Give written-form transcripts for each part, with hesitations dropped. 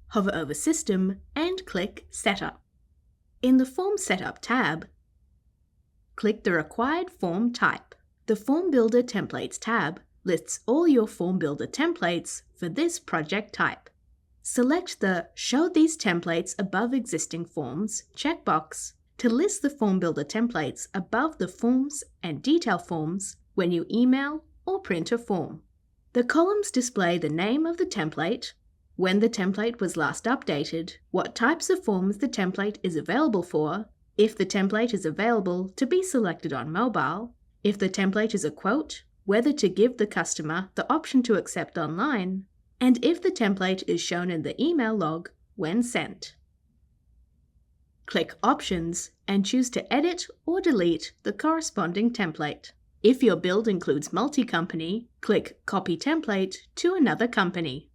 Hover over System and click Setup. In the Form Setup tab, click the required form type. The Form Builder Templates tab lists all your Form Builder templates for this project type. Select the Show these templates above existing forms checkbox to list the Form Builder templates above the forms and detail forms when you email or print a form. The columns display the name of the template, when the template was last updated, what types of forms the template is available for, if the template is available to be selected on mobile, if the template is a quote, whether to give the customer the option to accept online, and if the template is shown in the email log when sent. Click Options and choose to edit or delete the corresponding template. If your build includes multi-company, click Copy Template to another company.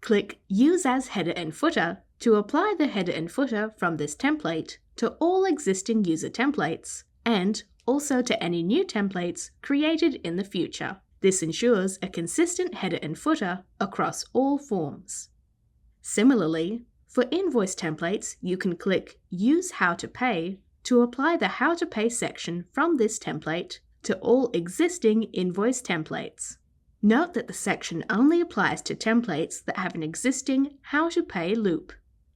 Click Use as Header and Footer to apply the header and footer from this template to all existing user templates and also to any new templates created in the future. This ensures a consistent header and footer across all forms. Similarly, for invoice templates, you can click Use How to Pay to apply the How to Pay section from this template to all existing invoice templates. Note that the section only applies to templates that have an existing How to Pay loop.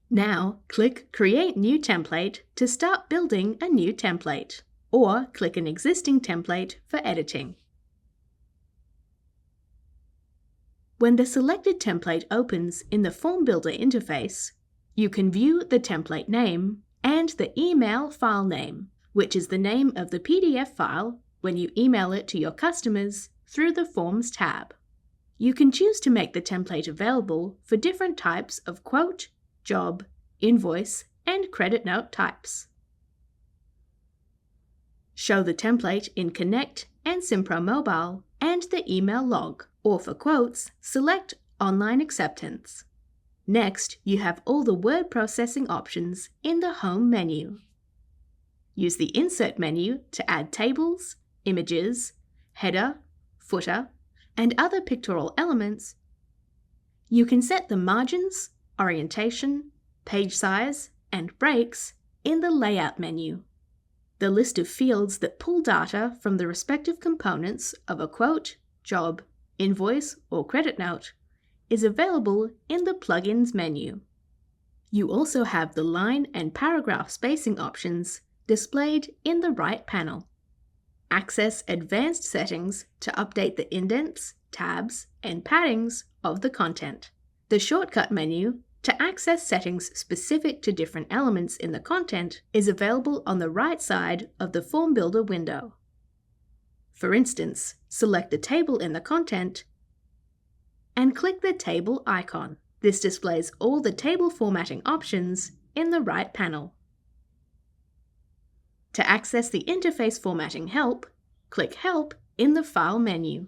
Now, click Create New Template to start building a new template, or click an existing template for editing. When the selected template opens in the Form Builder interface, you can view the template name and the email file name, which is the name of the PDF file when you email it to your customers through the Forms tab. You can choose to make the template available for different types of quote, job, invoice, and credit note types. Show the template in Connect and Simpro Mobile and the email log, or for quotes, select Online Acceptance. Next, you have all the word processing options in the Home menu. Use the Insert menu to add tables, images, header, footer, and other pictorial elements. You can set the margins, orientation, page size, and breaks in the Layout menu. The list of fields that pull data from the respective components of a quote, job, invoice, or credit note is available in the Plugins menu. You also have the line and paragraph spacing options displayed in the right panel. Access advanced settings to update the indents, tabs, and paddings of the content. The shortcut menu to access settings specific to different elements in the content is available on the right side of the Form Builder window. For instance, select the table in the content and click the table icon. This displays all the table formatting options in the right panel. To access the interface formatting help, click Help in the File menu.